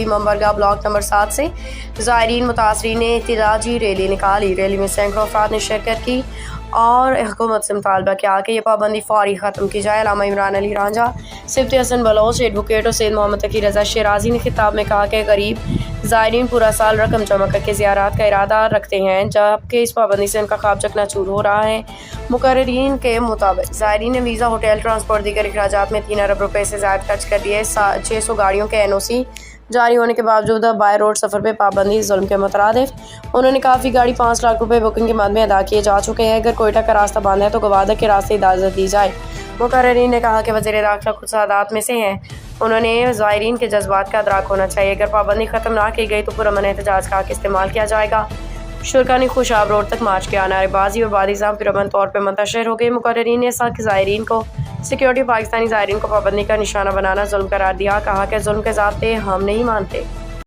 ممبرگہ block number 7 سے زائرین متاثرین نے احتجاجی ریلی نکالی۔ ریلی میں سینکڑوں افراد نے شرکت کی اور حکومت سے مطالبہ کیا کہ یہ پابندی فوری ختم کی جائے۔ علامہ عمران علی رانجھا، سبطی حسن بلوچ، ایڈوکیٹ اور سید محمد تقی رضا شیرازی نے خطاب میں کہا کہ غریب زائرین پورا سال رقم جمع کر کے زیارات کا ارادہ رکھتے ہیں، جبکہ اس پابندی سے ان کا خواب چکنا چور ہو رہا ہے۔ مقررین کے مطابق زائرین نے ویزا، ہوٹل، ٹرانسپورٹ، دیگر اخراجات میں 3 ارب روپے سے زائد خرچ کر دیے۔ 600 گاڑیوں کے NOC جاری ہونے کے باوجود بائی روڈ سفر پہ پابندی ظلم کے مترادف۔ انہوں نے کافی گاڑی 5 لاکھ روپے بکنگ کے مد میں ادا کیے جا چکے ہیں۔ اگر کوئٹہ کا راستہ بند ہے تو گوادر کے راستے اجازت دی جائے۔ مقررین نے کہا کہ وزیر داخلہ خود سادات میں سے ہیں، انہوں نے زائرین کے جذبات کا ادراک ہونا چاہیے۔ اگر پابندی ختم نہ کی گئی تو پرامن احتجاج کا حق استعمال کیا جائے گا۔ شرکا نے خوشاب روڈ تک مارچ کیا، نعرے بازی اور بادی ضم پرامن طور پر منتشر ہو گئے۔ مقررین نے زائرین کو سیکیورٹی پاکستانی زائرین کو پابندی کا نشانہ بنانا ظلم قرار دیا، کہا کہ ظلم کے ضابطے ہم نہیں مانتے۔